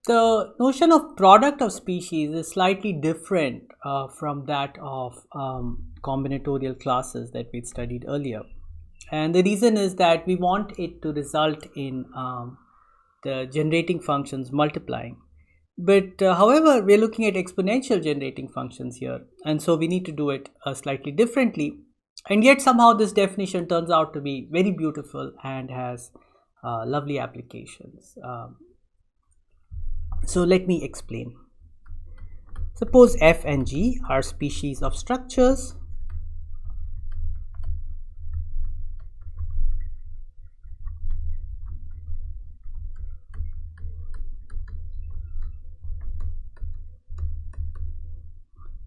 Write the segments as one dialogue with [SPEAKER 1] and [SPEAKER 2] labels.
[SPEAKER 1] The notion of product of species is slightly different from that of combinatorial classes that we studied earlier. And the reason is that we want it to result in the generating functions multiplying. But however, we're looking at exponential generating functions here, and so we need to do it slightly differently. And yet somehow this definition turns out to be very beautiful and has lovely applications. So let me explain. Suppose F and G are species of structures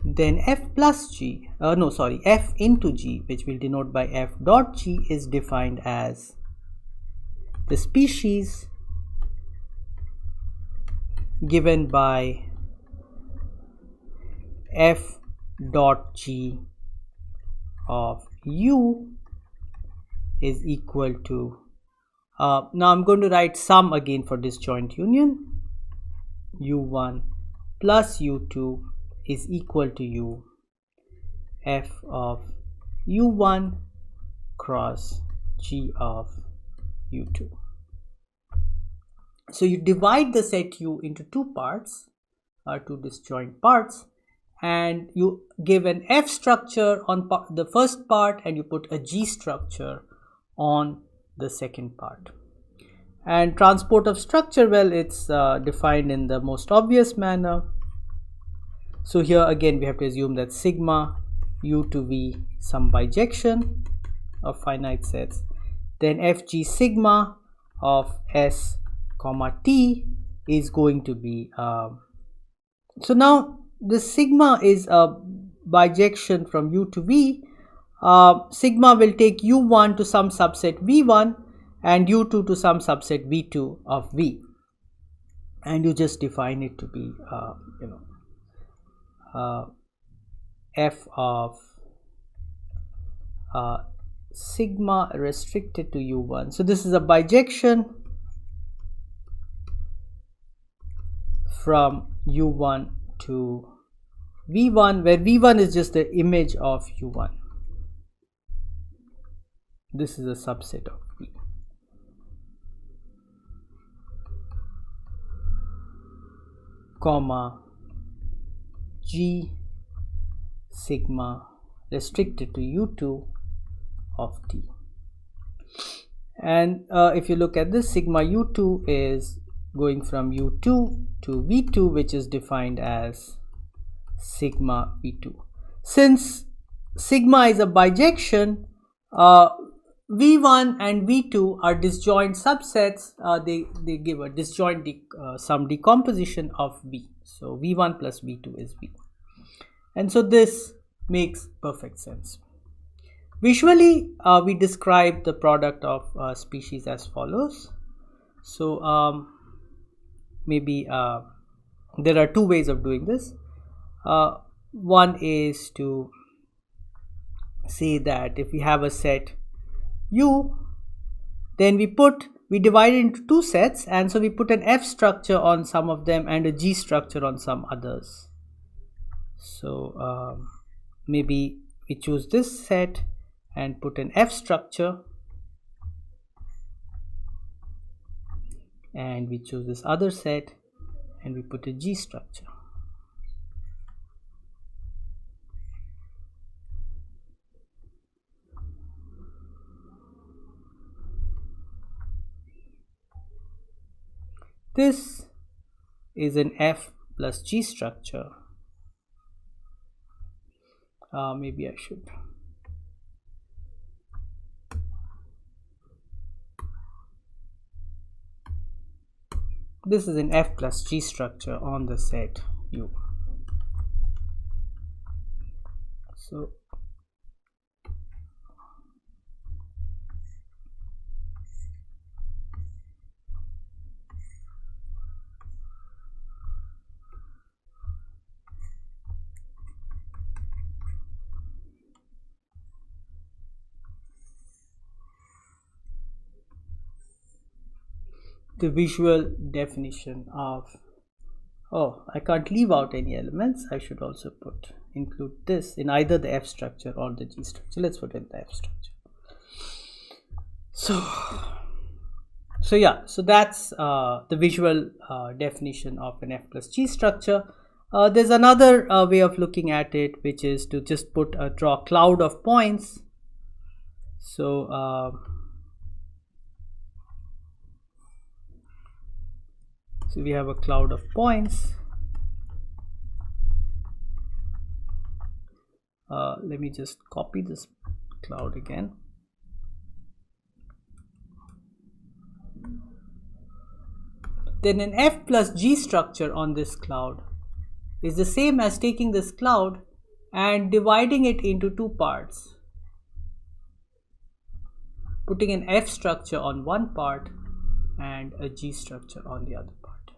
[SPEAKER 1] then F plus G, F into G, which we'll denote by F dot G, is defined as the species given by F dot G of U is equal to, now I'm going to write sum again for disjoint union, U1 plus U2 is equal to U F of U1 cross G of U2. So you divide the set U into two parts, two disjoint parts, and you give an F structure on the first part and you put a G structure on the second part. And transport of structure, well, it's defined in the most obvious manner. So here again we have to assume that sigma U to V some bijection of finite sets, then Fg sigma of S comma T is going to be, so now this sigma is a bijection from U to V. Sigma will take U1 to some subset V1 and U2 to some subset V2 of V, and you just define it to be F of sigma restricted to U1. So this is a bijection from U1 to V1, where V1 is just the image of U1. This is a subset of V. Comma G sigma restricted to U2 of T. And if you look at this, sigma U2 is going from U2 to V2, which is defined as sigma V2. Since sigma is a bijection, V1 and V2 are disjoint subsets. They give a disjoint some decomposition of V. So V1 plus V2 is V. And so this makes perfect sense. Visually, we describe the product of species as follows. So maybe there are two ways of doing this. One is to say that if we have a set U, then we divide it into two sets, and so we put an F structure on some of them and a G structure on some others. So maybe we choose this set and put an F structure, and we choose this other set and we put a G structure. This is an F plus G structure. Maybe I should. This is an F plus G structure on the set U. So the visual definition of Oh, I can't leave out any elements. I should also include this in either the F structure or the G structure. Let's put in the F structure. So yeah, so that's the visual definition of an F plus G structure. There's another way of looking at it, which is to just draw a cloud of points. So so we have a cloud of points. Let me just copy this cloud again. Then an F plus G structure on this cloud is the same as taking this cloud and dividing it into two parts, putting an F structure on one part and a G structure on the other part.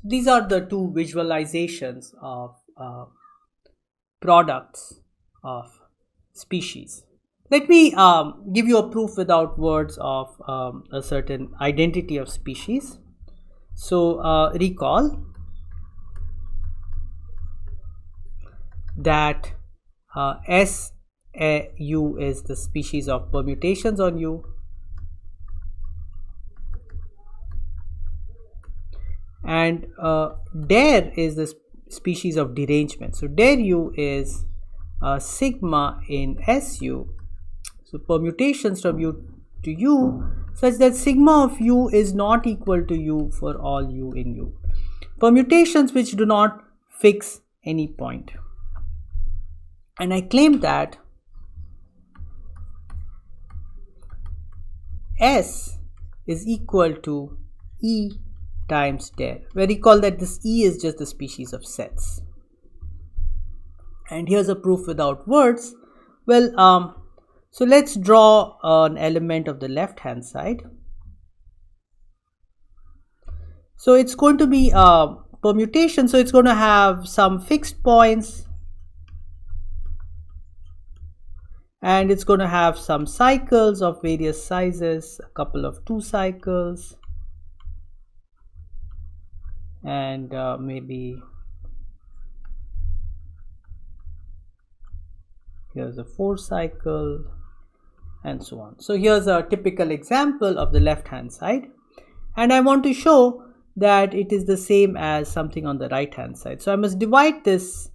[SPEAKER 1] These are the two visualizations of products of species. Let me give you a proof without words of a certain identity of species. So recall that SU is the species of permutations on U, and der is the species of derangement. So der U is sigma in SU, so permutations from U to U, such that sigma of U is not equal to U for all U in U. Permutations which do not fix any point. And I claim that S is equal to E times der, where recall that this E is just the species of sets. And here's a proof without words. Well, so let's draw an element of the left hand side. So it's going to be a permutation, so it's going to have some fixed points and it's going to have some cycles of various sizes, a couple of 2 cycles, and maybe here's a 4 cycle, and so on. So here's a typical example of the left hand side, and I want to show that it is the same as something on the right hand side. So I must divide this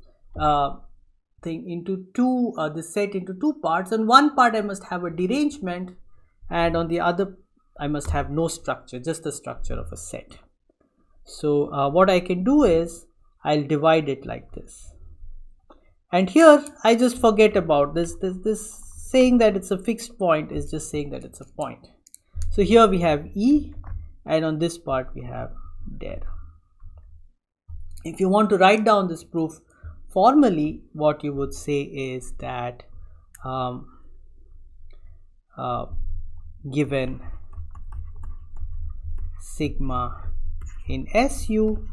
[SPEAKER 1] thing into this set into 2 parts. On one part I must have a derangement, and on the other I must have no structure, just the structure of a set. So what I can do is I'll divide it like this, and here I just forget about this saying that it's a fixed point is just saying that it's a point. So here we have E, and on this part we have der. If you want to write down this proof formally, what you would say is that given sigma in SU,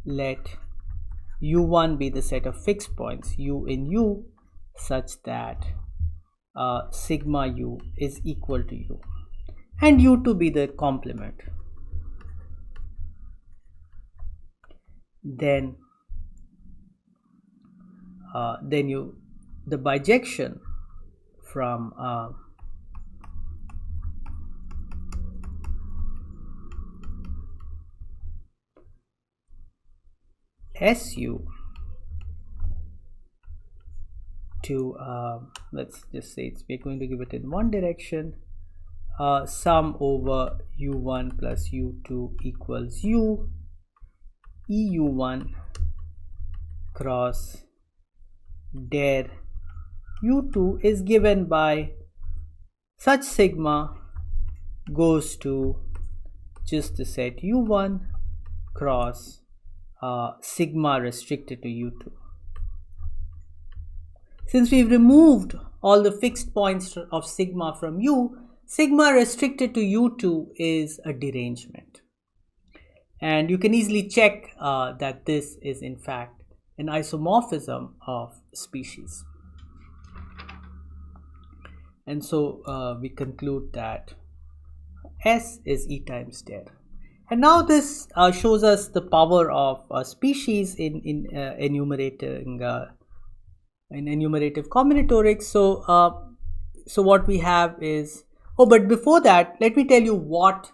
[SPEAKER 1] let U1 be the set of fixed points U in U such that sigma U is equal to U, and U2 be the complement. Then the bijection from SU to let's just say we're going to give it in one direction, sum over U1 plus U2 equals U EU1 cross der U2 is given by such sigma goes to just the set U1 cross sigma restricted to U2. Since we've removed all the fixed points of sigma from U, sigma restricted to U2 is a derangement. And you can easily check that this is in fact an isomorphism of species. And so we conclude that S is E times der. And now this shows us the power of species in enumerating in enumerative combinatorics. So what we have is, but before that, let me tell you what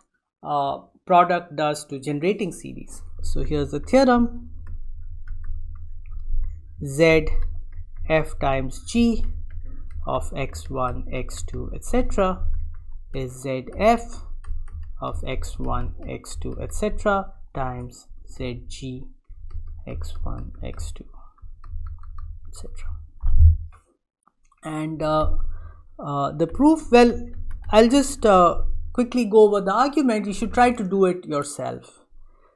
[SPEAKER 1] product does to generating series. So here's the theorem: Z f times g of x1, x2, etc. is ZF of x1, x2, etc. times ZG x1, x2, etc. And the proof, well, I'll just quickly go over the argument. You should try to do it yourself.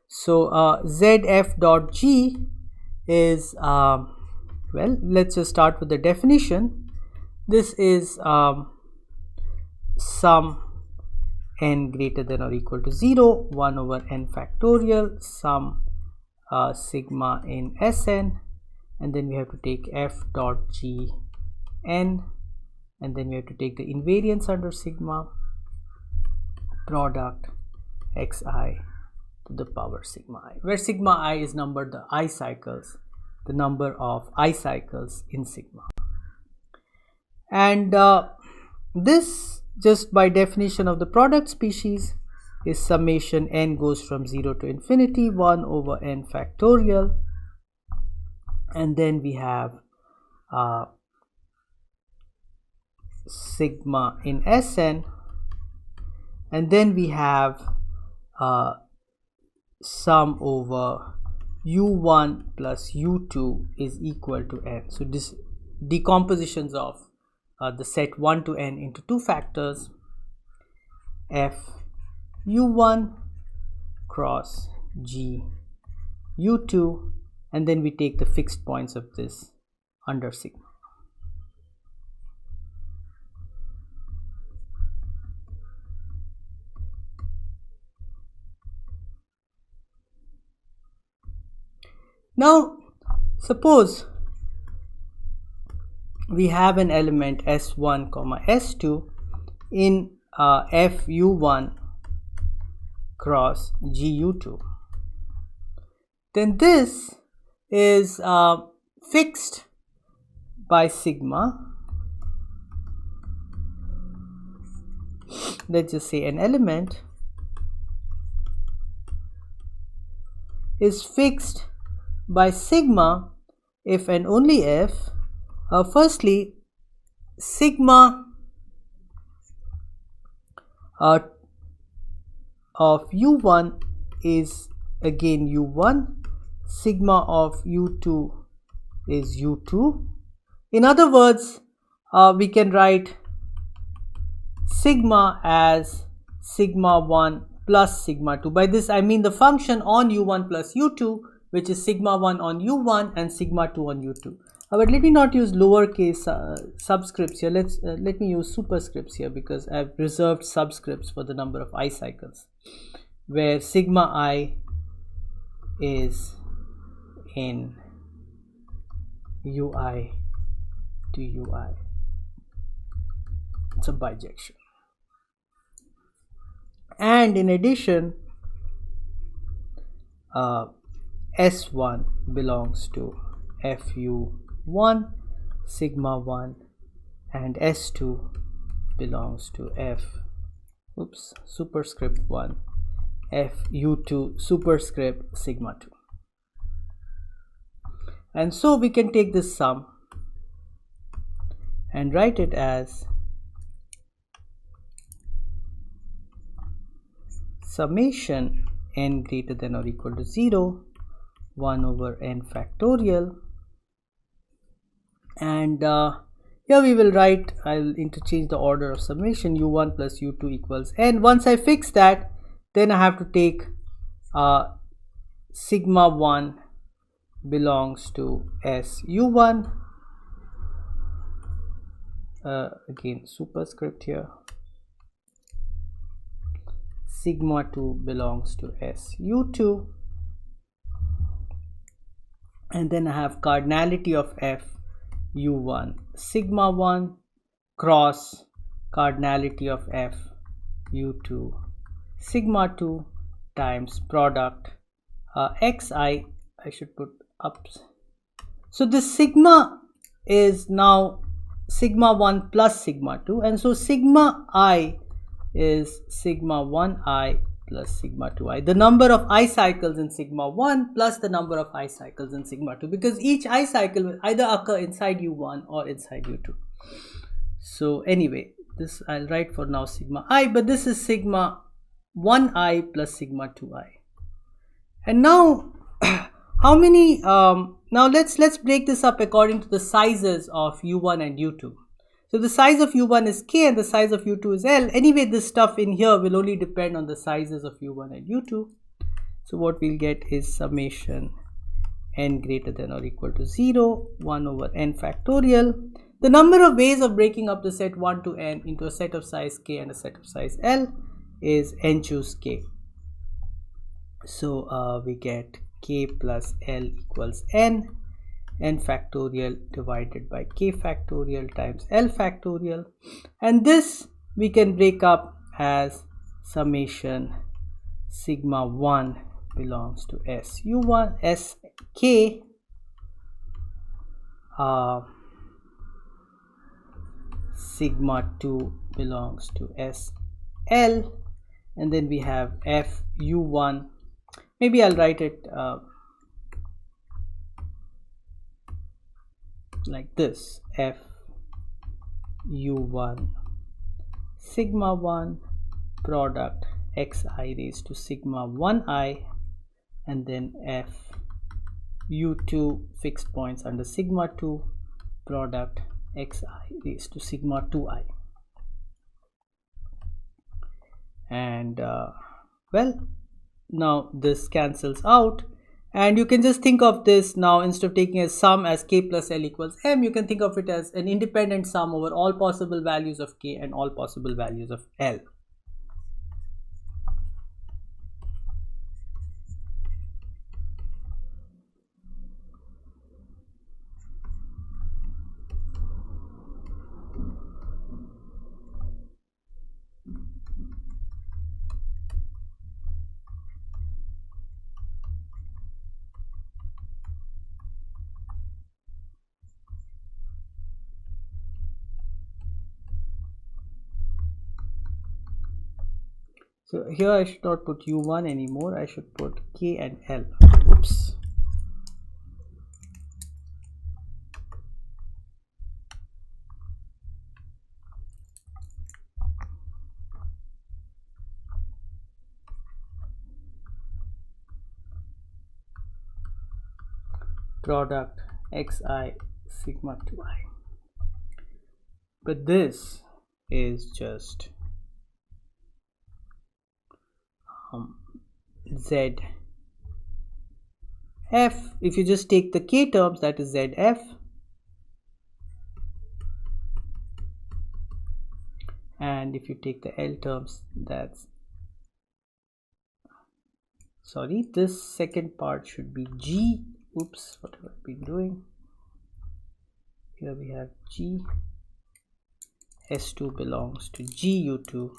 [SPEAKER 1] So ZF dot G is, well, let's just start with the definition. This is sum n greater than or equal to 0, 1 over n factorial, sum sigma in Sn, and then we have to take f dot g n, and then we have to take the invariance under sigma, product xi to the power sigma I, where sigma I is numbered the I cycles, the number of I cycles in sigma. And this, just by definition of the product species, is summation n goes from 0 to infinity, 1 over n factorial, and then we have sigma in Sn, and then we have sum over u1 plus u2 is equal to n. So this decompositions of the set 1 to n into two factors, f u1 cross g u2, and then we take the fixed points of this under sigma. Now suppose we have an element s1 comma s2 in f u1 cross g u2, then this is fixed by sigma. Let's just say an element is fixed by sigma if and only if firstly sigma of u1 is again u1, sigma of u2 is u2. In other words, we can write sigma as sigma 1 plus sigma 2. By this I mean the function on u1 plus u2, which is sigma 1 on u1 and sigma 2 on u2. But let me not use lowercase subscripts here. Let me use superscripts here, because I've reserved subscripts for the number of I cycles, where sigma I is in ui to ui. It's a bijection. And in addition, S1 belongs to FU1 sigma 1, and S2 belongs to superscript 1 FU2 superscript sigma 2. And so we can take this sum and write it as summation n greater than or equal to 0, 1 over n factorial, and here we will write, I'll interchange the order of summation, u1 plus u2 equals n. Once I fix that, then I have to take sigma 1 belongs to su1, again superscript here, sigma 2 belongs to su2, and then I have cardinality of f u1 sigma 1 cross cardinality of f u2 sigma 2 times product xi. I should put up. So this sigma is now sigma 1 plus sigma 2, and so sigma I is sigma 1i plus sigma 2i, the number of I cycles in sigma 1 plus the number of I cycles in sigma 2, because each I cycle will either occur inside u1 or inside u2. So anyway, this I'll write for now sigma I, but this is sigma 1i plus sigma 2i. And now how many now let's break this up according to the sizes of u1 and u2. So the size of u1 is k and the size of u2 is l. Anyway, this stuff in here will only depend on the sizes of u1 and u2. So what we'll get is summation n greater than or equal to 0, 1 over n factorial. The number of ways of breaking up the set 1 to n into a set of size k and a set of size l is n choose k. So we get k plus l equals n factorial divided by k factorial times l factorial, and this we can break up as summation sigma 1 belongs to s u1 s k sigma 2 belongs to s l, and then we have f u1. Maybe I'll write it like this: f u1 sigma 1 product xi raised to sigma 1i, and then f u2 fixed points under sigma 2 product xi raised to sigma 2i. And well, now this cancels out, and you can just think of this now, instead of taking a sum as k plus l equals m, you can think of it as an independent sum over all possible values of k and all possible values of l. So here I should not put u1 anymore, I should put k and l. Oops. Product xi sigma 2i. But this is just z f. If you just take the k terms, that is z f, and if you take the l terms, that's, sorry, this second part should be g. Oops, what have I been doing? Here we have g, s2 belongs to g u2,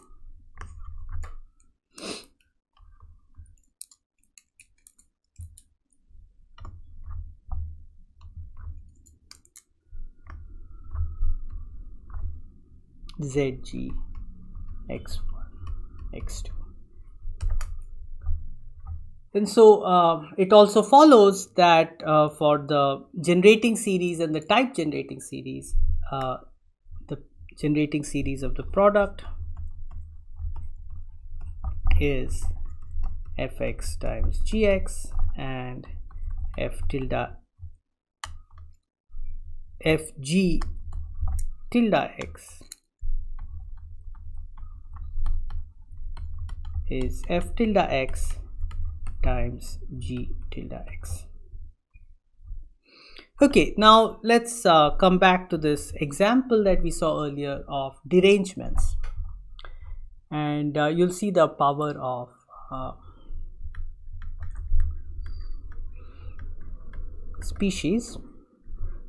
[SPEAKER 1] zg x1 x2. And so it also follows that for the generating series and the type generating series, the generating series of the product is fx times gx, and f tilde fg tilde x is f tilde x times g tilde x. Okay, now let's come back to this example that we saw earlier of derangements, and you'll see the power of species.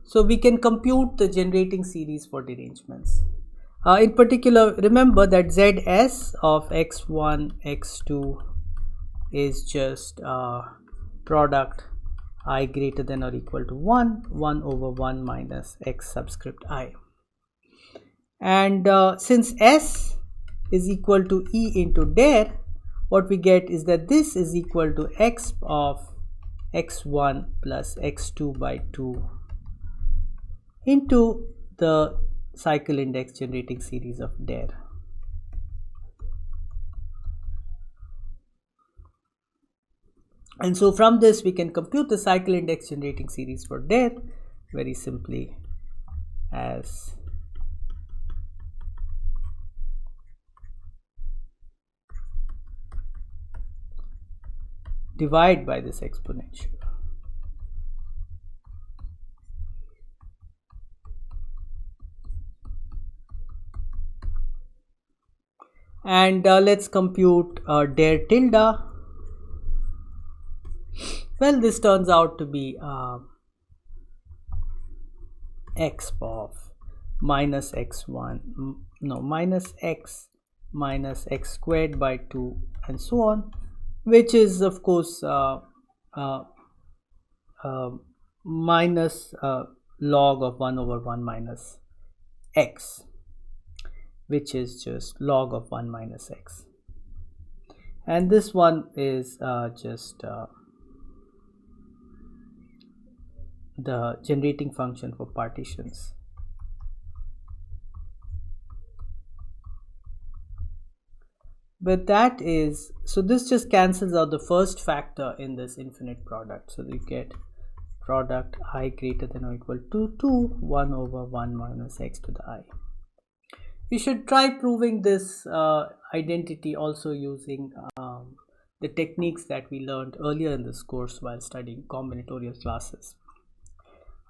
[SPEAKER 1] So we can compute the generating series for derangements. In particular, remember that zs of x1, x2, is just product I greater than or equal to 1 over 1 minus x subscript I. And since S is equal to E into dir, what we get is that this is equal to x of x1 plus x2 by 2 into the cycle index generating series of dir. And so from this we can compute the cycle index generating series for dir very simply as divide by this exponential. And let's compute dir tilde. Well, this turns out to be x of minus x1, no, minus x squared by 2 and so on, which is of course minus log of 1 over 1 minus x, which is just log of 1 minus x. And this one is just the generating function for partitions. But that is, so this just cancels out the first factor in this infinite product. So you get product I greater than or equal to 2, 1 over 1 minus x to the I. You should try proving this identity also using the techniques that we learned earlier in this course while studying combinatorial classes.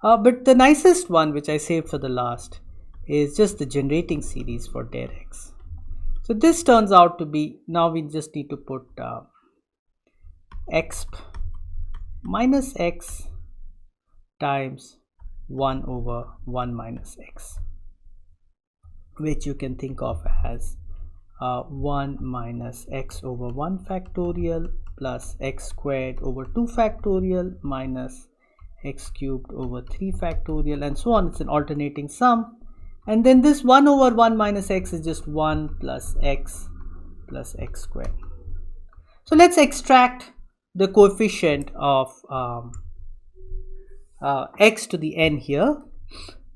[SPEAKER 1] But the nicest one, which I saved for the last, is just the generating series for dir x. So this turns out to be, now we just need to put exp minus x times 1 over 1 minus x, which you can think of as 1 minus x over 1 factorial plus x squared over 2 factorial minus x cubed over 3 factorial and so on. It's an alternating sum. And then this 1 over 1 minus x is just 1 plus x squared. So let's extract the coefficient of x to the n here.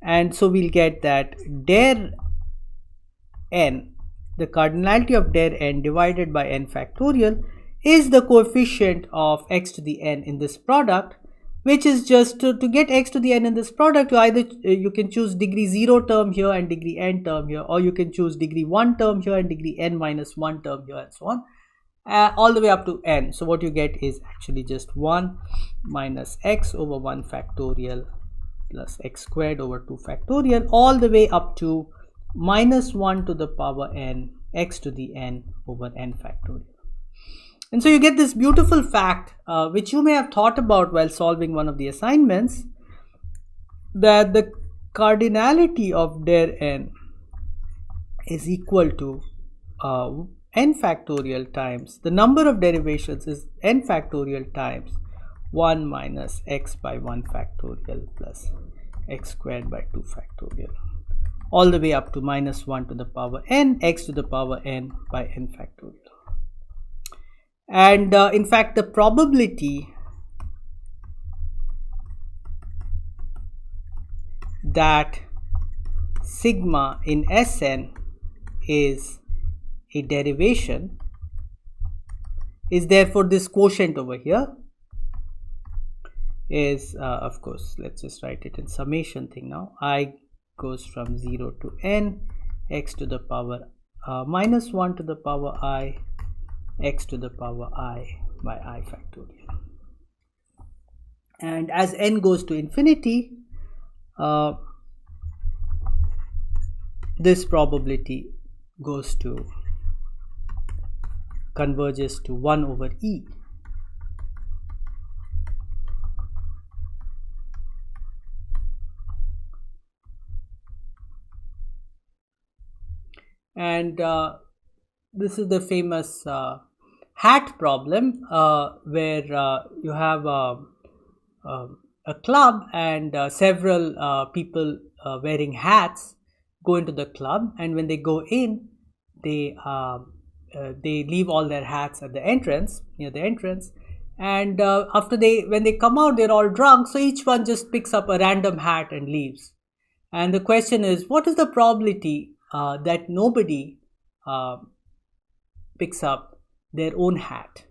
[SPEAKER 1] And so we'll get that dir n, the cardinality of dir n divided by n factorial, is the coefficient of x to the n in this product, which is just to get x to the n in this product, you can choose degree 0 term here and degree n term here, or you can choose degree 1 term here and degree n minus 1 term here and so on, all the way up to n. So what you get is actually just 1 minus x over 1 factorial plus x squared over 2 factorial all the way up to minus 1 to the power n x to the n over n factorial. And so you get this beautiful fact, which you may have thought about while solving one of the assignments, that the cardinality of dir n is equal to n factorial times, the number of derivations is n factorial times 1 minus x by 1 factorial plus x squared by 2 factorial, all the way up to minus 1 to the power n x to the power n by n factorial. And in fact, the probability that sigma in Sn is a derivation is therefore this quotient over here is of course, let's just write it in summation thing now. I goes from 0 to n, x to the power minus 1 to the power I, x to the power I by I factorial. And as n goes to infinity, this probability goes to converges to 1 over e. And this is the famous hat problem where you have a club and several people wearing hats go into the club, and when they go in, they leave all their hats at the entrance, near the entrance, and after when they come out, they're all drunk, so each one just picks up a random hat and leaves. And the question is, what is the probability that nobody picks up their own hat?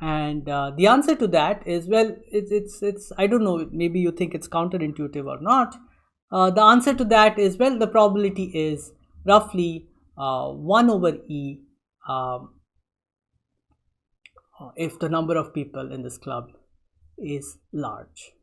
[SPEAKER 1] And the answer to that is, well, it's I don't know, maybe you think it's counterintuitive or not. The answer to that is, well, the probability is roughly 1 over e if the number of people in this club is large.